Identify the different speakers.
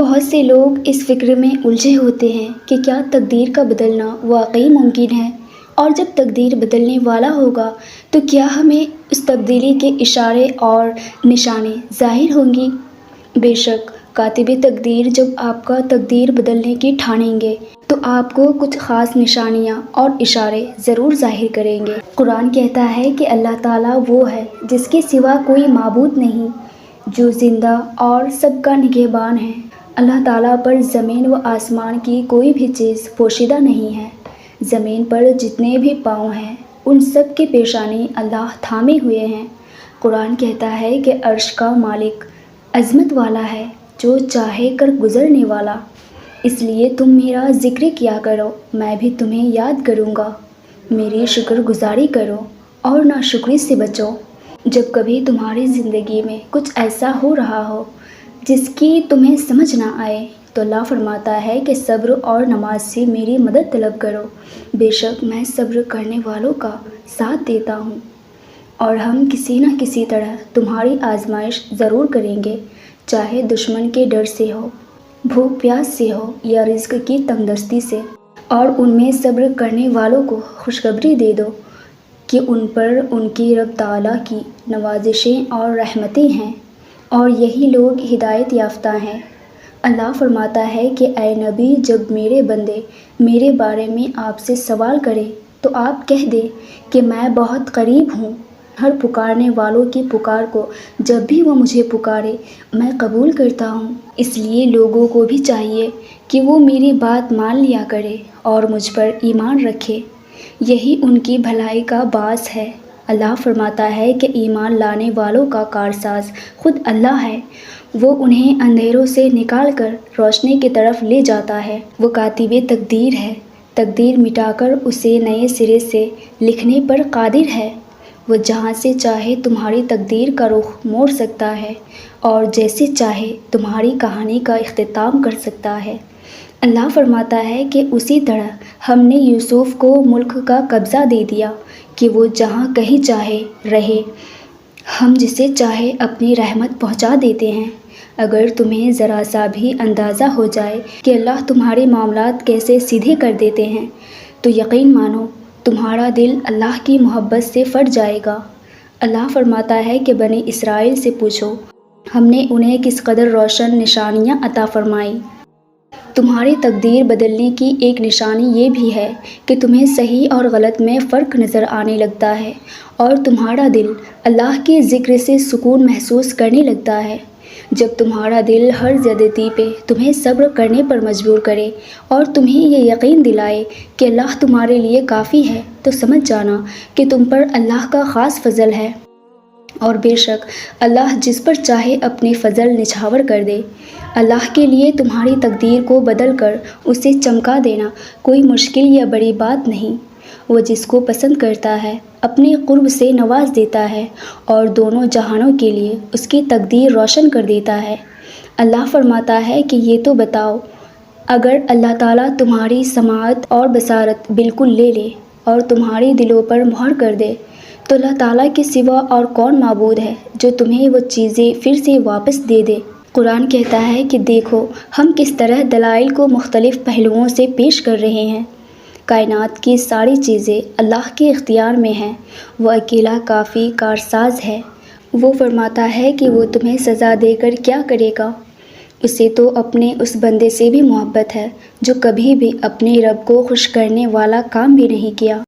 Speaker 1: بہت سے لوگ اس فکر میں الجھے ہوتے ہیں کہ کیا تقدیر کا بدلنا واقعی ممکن ہے، اور جب تقدیر بدلنے والا ہوگا تو کیا ہمیں اس تبدیلی کے اشارے اور نشانے ظاہر ہوں گی؟ بے شک کاتب تقدیر جب آپ کا تقدیر بدلنے کی ٹھانیں گے تو آپ کو کچھ خاص نشانیاں اور اشارے ضرور ظاہر کریں گے۔ قرآن کہتا ہے کہ اللہ تعالیٰ وہ ہے جس کے سوا کوئی معبود نہیں، جو زندہ اور سب کا نگہبان ہے۔ اللہ تعالیٰ پر زمین و آسمان کی کوئی بھی چیز پوشیدہ نہیں ہے۔ زمین پر جتنے بھی پاؤں ہیں ان سب کے پیشانی اللہ تھامے ہوئے ہیں۔ قرآن کہتا ہے کہ عرش کا مالک عظمت والا ہے، جو چاہے کر گزرنے والا۔ اس لیے تم میرا ذکر کیا کرو، میں بھی تمہیں یاد کروں گا۔ میری شکر گزاری کرو اور ناشکری سے بچو۔ جب کبھی تمہاری زندگی میں کچھ ایسا ہو رہا ہو جس کی تمہیں سمجھ نہ آئے تو اللہ فرماتا ہے کہ صبر اور نماز سے میری مدد طلب کرو، بے شک میں صبر کرنے والوں کا ساتھ دیتا ہوں۔ اور ہم کسی نہ کسی طرح تمہاری آزمائش ضرور کریں گے، چاہے دشمن کے ڈر سے ہو، بھوک پیاس سے ہو یا رزق کی تنگ دستی سے۔ اور ان میں صبر کرنے والوں کو خوشخبری دے دو کہ ان پر ان کی رب تعالیٰ کی نوازشیں اور رحمتیں ہیں، اور یہی لوگ ہدایت یافتہ ہیں۔ اللہ فرماتا ہے کہ اے نبی، جب میرے بندے میرے بارے میں آپ سے سوال کریں تو آپ کہہ دیں کہ میں بہت قریب ہوں، ہر پکارنے والوں کی پکار کو جب بھی وہ مجھے پکارے میں قبول کرتا ہوں۔ اس لیے لوگوں کو بھی چاہیے کہ وہ میری بات مان لیا کرے اور مجھ پر ایمان رکھے، یہی ان کی بھلائی کا باعث ہے۔ اللہ فرماتا ہے کہ ایمان لانے والوں کا کارساز خود اللہ ہے، وہ انہیں اندھیروں سے نکال کر روشنی کی طرف لے جاتا ہے۔ وہ کاتب تقدیر ہے، تقدیر مٹا کر اسے نئے سرے سے لکھنے پر قادر ہے۔ وہ جہاں سے چاہے تمہاری تقدیر کا رخ موڑ سکتا ہے اور جیسے چاہے تمہاری کہانی کا اختتام کر سکتا ہے۔ اللہ فرماتا ہے کہ اسی طرح ہم نے یوسف کو ملک کا قبضہ دے دیا کہ وہ جہاں کہیں چاہے رہے، ہم جسے چاہے اپنی رحمت پہنچا دیتے ہیں۔ اگر تمہیں ذرا سا بھی اندازہ ہو جائے کہ اللہ تمہارے معاملات کیسے سیدھے کر دیتے ہیں تو یقین مانو تمہارا دل اللہ کی محبت سے پھٹ جائے گا۔ اللہ فرماتا ہے کہ بنی اسرائیل سے پوچھو، ہم نے انہیں کس قدر روشن نشانیاں عطا فرمائیں۔ تمہاری تقدیر بدلنے کی ایک نشانی یہ بھی ہے کہ تمہیں صحیح اور غلط میں فرق نظر آنے لگتا ہے اور تمہارا دل اللہ کے ذکر سے سکون محسوس کرنے لگتا ہے۔ جب تمہارا دل ہر زیادتی پہ تمہیں صبر کرنے پر مجبور کرے اور تمہیں یہ یقین دلائے کہ اللہ تمہارے لیے کافی ہے تو سمجھ جانا کہ تم پر اللہ کا خاص فضل ہے، اور بے شک اللہ جس پر چاہے اپنے فضل نچھاور کر دے۔ اللہ کے لیے تمہاری تقدیر کو بدل کر اسے چمکا دینا کوئی مشکل یا بڑی بات نہیں۔ وہ جس کو پسند کرتا ہے اپنے قرب سے نواز دیتا ہے اور دونوں جہانوں کے لیے اس کی تقدیر روشن کر دیتا ہے۔ اللہ فرماتا ہے کہ یہ تو بتاؤ، اگر اللہ تعالیٰ تمہاری سماعت اور بصارت بالکل لے لے اور تمہاری دلوں پر مہر کر دے تو اللہ تعالیٰ کے سوا اور کون معبود ہے جو تمہیں وہ چیزیں پھر سے واپس دے دے۔ قرآن کہتا ہے کہ دیکھو ہم کس طرح دلائل کو مختلف پہلوؤں سے پیش کر رہے ہیں۔ کائنات کی ساری چیزیں اللہ کے اختیار میں ہیں، وہ اکیلا کافی کارساز ہے۔ وہ فرماتا ہے کہ وہ تمہیں سزا دے کر کیا کرے گا، اسے تو اپنے اس بندے سے بھی محبت ہے جو کبھی بھی اپنے رب کو خوش کرنے والا کام بھی نہیں کیا۔